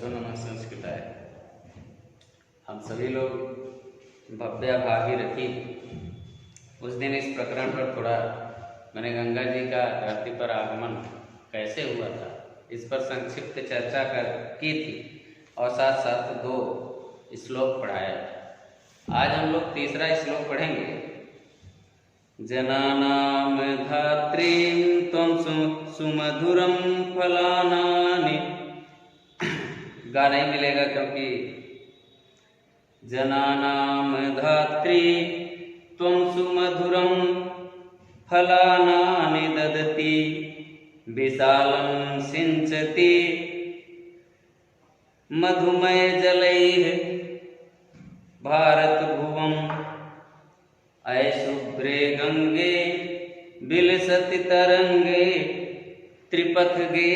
भवतो नमः संस्कृताय। हम सभी लोग भव्य भागीरथी उस दिन इस प्रकरण पर थोड़ा मैंने गंगा जी का धरती पर आगमन कैसे हुआ था इस पर संक्षिप्त चर्चा की थी और साथ साथ 2 श्लोक पढ़ाया। आज हम लोग तीसरा श्लोक पढ़ेंगे। जनानाम धात्रीं त्वं सुमधुरं फलानानि। गा नहीं मिलेगा क्योंकि जनानाम धात्री त्वं सुमधुरं फलानानि ददति विशालं सिंचति मधुमय जलैः भारतभुवम् शुभ्रे गंगे विलसति तरंगे त्रिपथगे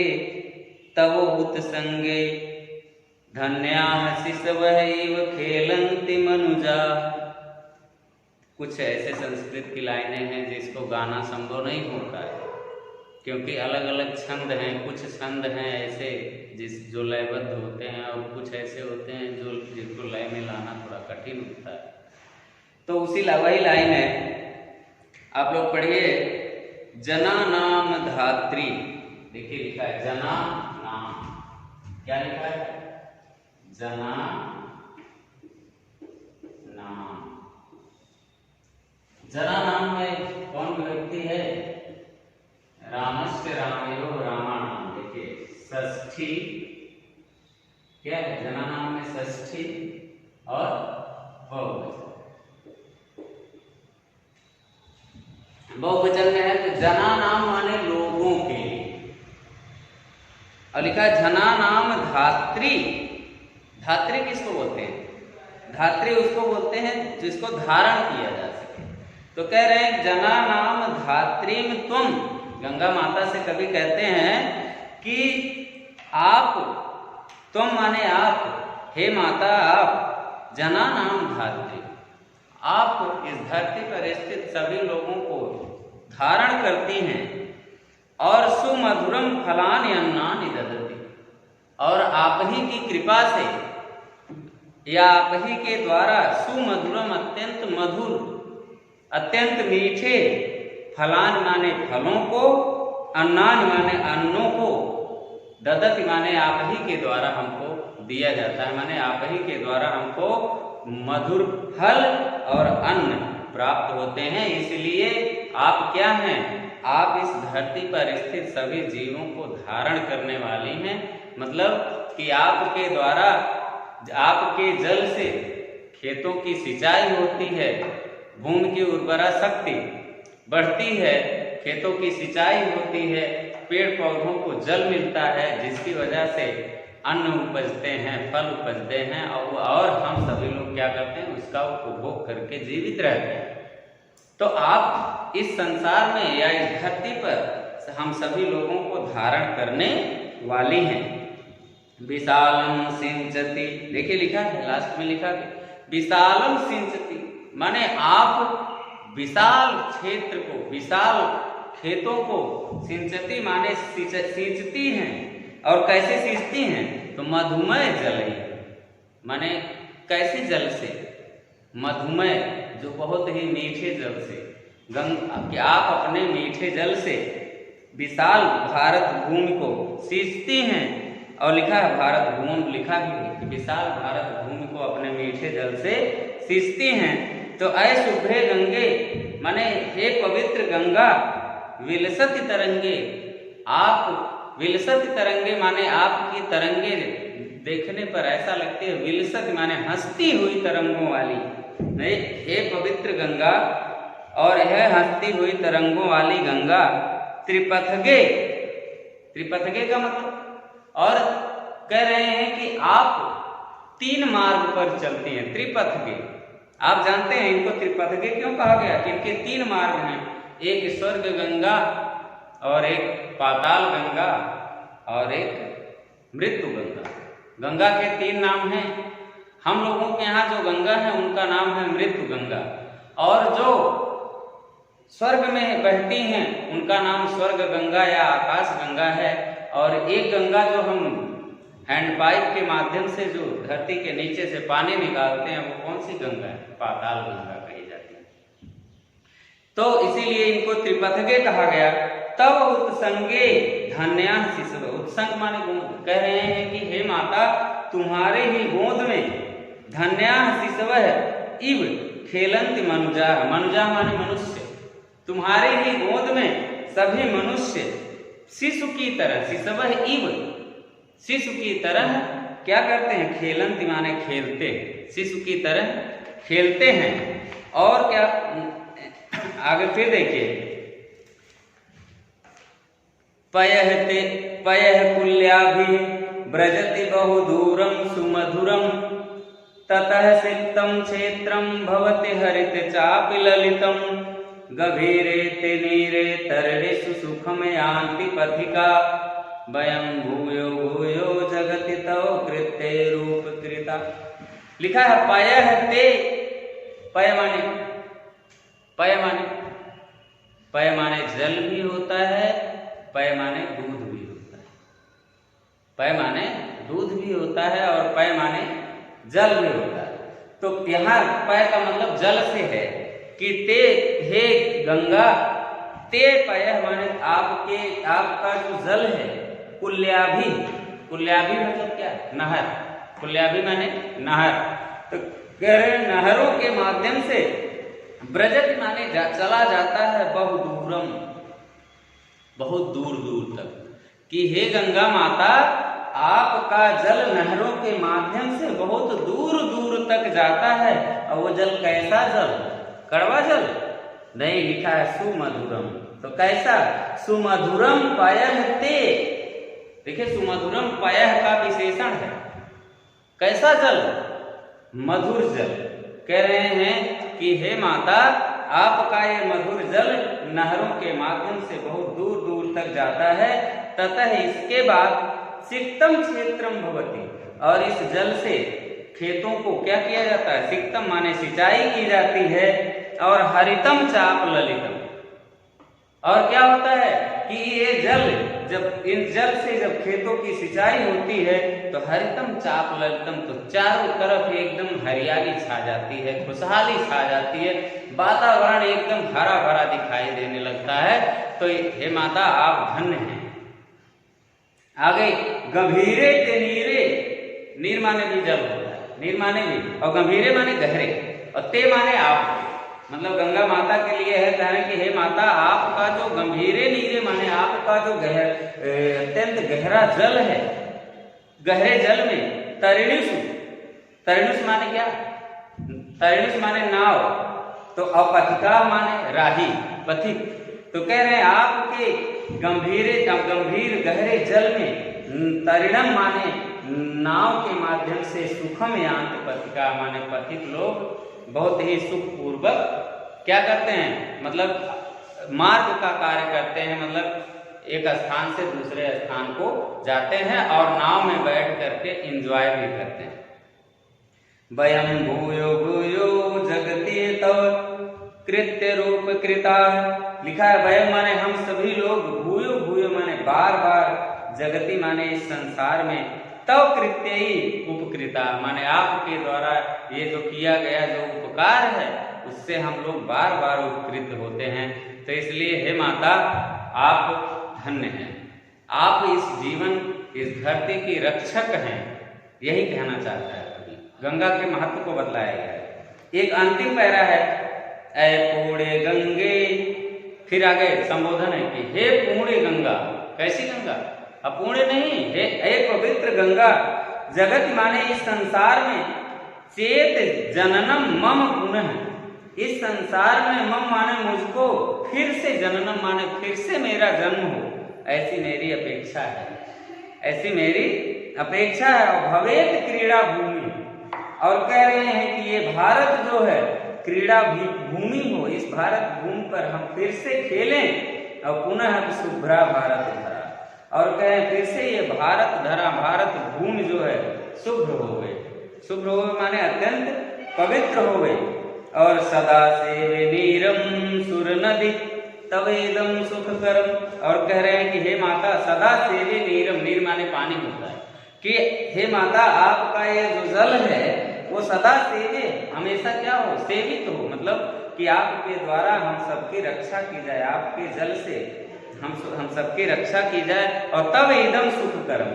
तव उत्संगे धन्याः शिशवः इव खेलन्ति मनुजा। कुछ ऐसे संस्कृत की लाइनें हैं जिसको गाना संभव नहीं होता है क्योंकि अलग अलग छंद हैं। कुछ छंद हैं ऐसे जो लयबद्ध होते हैं और कुछ ऐसे होते हैं जिनको लय में लाना थोड़ा कठिन होता है। तो वही लाइन है, आप लोग पढ़िए। जना नाम धात्री, देखिए लिखा है जना नाम। क्या लिखा है? जना नाम। जना नाम में कौन व्यक्ति है? रामस्य रामयो रामाणाम। देखिए षष्ठी क्या है? जना नाम में षष्ठी और बहुवचन। बहुवचन में है तो जना नाम माने लोगों के लिए। और लिखा है जना नाम धात्री। धात्री किसको बोलते हैं? धात्री उसको बोलते हैं जिसको धारण किया जा सके। तो कह रहे हैं जना नाम धात्री में तुम। गंगा माता से कभी कहते हैं कि आप, तुम माने आप, हे माता आप, जना नाम धात्री, आप इस धरती पर स्थित सभी लोगों को धारण करती हैं और सुमधुरम फलानि अन्नानि ददति। और आप ही की कृपा से या आप ही के द्वारा सुमधुरम अत्यंत मधुर, अत्यंत मीठे, फलानि माने फलों को, अन्नानि माने अन्नों को, ददति माने आप ही के द्वारा हमको दिया जाता है, माने आप ही के द्वारा हमको मधुर फल और अन्न प्राप्त होते हैं। इसलिए आप क्या हैं? आप इस धरती पर स्थित सभी जीवों को धारण करने वाली हैं। मतलब कि आपके द्वारा, आपके जल से खेतों की सिंचाई होती है, भूमि की उर्वरा शक्ति बढ़ती है, खेतों की सिंचाई होती है, पेड़ पौधों को जल मिलता है, जिसकी वजह से अन्न उपजते हैं, फल उपजते हैं और हम सभी लोग क्या करते हैं? उसका उपभोग करके जीवित रहते हैं। तो आप इस संसार में या इस धरती पर हम सभी लोगों को धारण करने वाली हैं। विशालम सिंचति, देखिए लिखा है, लास्ट में लिखा है विशालम सिंचति, माने आप विशाल क्षेत्र को, विशाल खेतों को, सिंचति माने सींचती हैं। और कैसे सींचती हैं? तो मधुमय जल, माने कैसे जल से? मधुमय, जो बहुत ही मीठे जल से। कि आप अपने मीठे जल से विशाल भारत भूमि को सींचती हैं। और लिखा है भारत भूमि, लिखा भी है कि विशाल भारत भूमि को अपने मीठे जल से सींचती हैं। तो शुभ्रे गंगे, माने हे पवित्र गंगा, विलसति तरंगे, आप विलसति तरंगे माने आपकी तरंगे देखने पर ऐसा लगती है, विलसति माने हंसती हुई तरंगों वाली। हे पवित्र गंगा और है हंसती हुई तरंगों वाली गंगा। त्रिपथगे, त्रिपथगे का मतलब, और कह रहे हैं कि आप 3 मार्ग पर चलती हैं। त्रिपथगे, आप जानते हैं इनको त्रिपथगे क्यों कहा गया? कि इनके 3 मार्ग हैं, एक स्वर्ग गंगा और एक पाताल गंगा और एक मृत्यु गंगा। गंगा के 3 नाम हैं। हम लोगों के यहाँ जो गंगा है उनका नाम है मृत्यु गंगा, और जो स्वर्ग में बहती हैं उनका नाम स्वर्ग गंगा या आकाश गंगा है। और एक गंगा जो हम हैंड पाइप के माध्यम से जो धरती के नीचे से पानी निकालते हैं वो कौन सी गंगा है? पाताल गंगा कही जाती है। तो इसीलिए इनको त्रिपथगे कहा गया। तब उत्संगे धन्या शिशव, उत्संग माने गोद, कह रहे हैं कि हे माता तुम्हारे ही गोद में धन्या शिशव इव खेलंत मनुजा, मनुजा माने मनुष्य, तुम्हारे ही गोद में सभी मनुष्य शिशु की तरह, शिशव इव शिशु की तरह क्या करते हैं? खेलंत माने खेलते, शिशु की तरह खेलते हैं। और क्या आगे फिर देखिए, पयः कुल्याभि व्रजति बहुदूरं सुमधुरं ततः सिक्तं क्षेत्रं भवति हरित चापि ललितं गभीरे ते नीरे तरणेषु सुखम यान्ति पथिका वयं भूयो भूयो जगति तव कृत्ते रूप कृता। लिखा है पयः ते, पय माने पय माने जल भी होता है, पय माने दूध भी होता है, पय माने दूध भी होता है और पय माने जल भी होता है। तो यहाँ पय का मतलब जल से है कि ते हे गंगा, ते पय माने आपके, आपका जो जल है, कुल्याभि, कुल्याभि मतलब क्या? नहर, कुल्याभि माने नहर। तो कह रहे नहरों के माध्यम से ब्रजत माने चला जाता है बहुदूरम, बहुत दूर दूर तक, कि हे गंगा माता आपका जल नहरों के माध्यम से बहुत दूर दूर तक जाता है। और वो जल कैसा जल? कड़वा जल नहीं, लिखा है सुमधुरम। तो कैसा? सुमधुरम पयः ते, देखिए सुमधुरम पयः का विशेषण है। कैसा जल? मधुर जल। कह रहे हैं कि हे माता आपका ये मधुर जल नहरों के माध्यम से बहुत दूर दूर तक जाता है। ततः इसके बाद सिक्तम क्षेत्रम भवति, और इस जल से खेतों को क्या किया जाता है? सिक्तम माने सिंचाई की जाती है। और हरितम चाप ललितम, और क्या होता है कि ये जल, जब इन जल से जब खेतों की सिंचाई होती है तो हरितम चाप ललितम, तो चारों तरफ एकदम हरियाली छा जाती है, खुशहाली छा जाती है, वातावरण एकदम हरा भरा दिखाई देने लगता है। तो हे माता आप धन्य हैं। आगे गंभीरे ते नीरे, नीर माने भी जल होता है, नीर माने भी, और गंभीरे माने गहरे, और ते माने आप, मतलब गंगा माता के लिए है कह रहे कि हे माता आपका जो गंभीरे नीरे माने आपका जो अत्यंत गहरा जल है, गहरे जल में तरणिष, तरणिष माने क्या? तरणिष माने नाव, तो अपथिका माने राही, पथिक। तो कह रहे हैं आपके गंभीर गहरे जल में तरणम माने नाव के माध्यम से सुखम यांत पथिका माने पथिक लोग बहुत ही सुख पूर्वक क्या करते हैं? मतलब मार्ग का कार्य करते हैं, मतलब एक स्थान से दूसरे स्थान को जाते हैं और नाव में बैठ करके एंजॉय भी करते हैं। वयं भूयो भूयो जगति तव कृत्य रूप कृता, लिखा है वयं माने हम सभी लोग, भूयो भूयो माने बार बार, जगति माने इस संसार में, तव कृत्य ही उपकृता माने आपके द्वारा ये जो किया गया जो उपकार है उससे हम लोग बार बार उपकृत होते हैं। तो इसलिए हे माता आप धन्य हैं, आप इस जीवन, इस धरती की रक्षक हैं, यही कहना चाहता है कवि। गंगा के महत्व को बतलाया गया है। एक अंतिम पैरा है, ऐ पूणे गंगे, फिर आगे संबोधन है कि हे पूणे गंगा। कैसी गंगा? अपूर्ण नहीं, हे पवित्र गंगा, जगत माने इस संसार में, चेत जननम मम पुनः, इस संसार में मम माने मुझको, फिर से जननम माने फिर से मेरा जन्म हो, ऐसी मेरी अपेक्षा है, ऐसी मेरी अपेक्षा है। और भवेत क्रीड़ा भूमि, और कह रहे हैं कि ये भारत जो है क्रीड़ा भूमि हो, इस भारत भूमि पर हम फिर से खेलें, और पुनः शुभ्रा भारत धरा, और कहें फिर से ये भारत धरा, भारत भूमि जो है शुभ्र हो गए, शुभ्र हो गए माने अत्यंत पवित्र हो गए। और सदा सेवे नीरम सुर नदी तवेदम सुख करम, और कह रहे हैं कि हे माता सदा सेवे नीरम, नीर माने पानी होता है, कि हे माता आपका ये जो जल है वो सदा सेवे, हमेशा क्या हो, सेवित हो, मतलब कि आपके द्वारा हम सबकी रक्षा की जाए, आपके जल से हम सबकी रक्षा की जाए। और तब इदम सुख कर्म,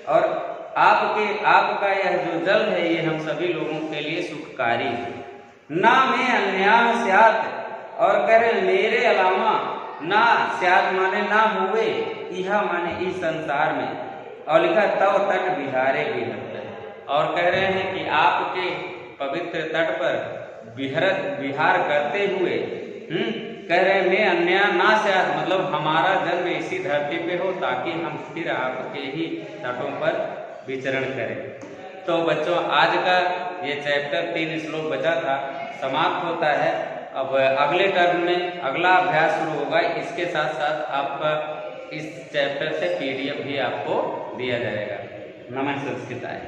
और आपका यह जो जल है ये हम सभी लोगों के लिए सुखकारी है। ना में अन्या स्यात, और कह रहे मेरे अलावा ना स्यात माने ना हुए, यह माने इस संसार में, और लिखा तव तट बिहारे बिहरते, और कह रहे हैं कि आपके पवित्र तट पर विहार करते हुए कह रहे हैं मैं अन्य ना स्यात, मतलब हमारा जन्म इसी धरती पे हो ताकि हम फिर आपके ही तटों पर विचरण करें। तो बच्चों आज का ये चैप्टर 3 श्लोक बचा था समाप्त होता है। अब अगले टर्म में अगला अभ्यास शुरू होगा, इसके साथ साथ आपका इस चैप्टर से PDF भी आपको दिया जाएगा। नमः संस्कृताय।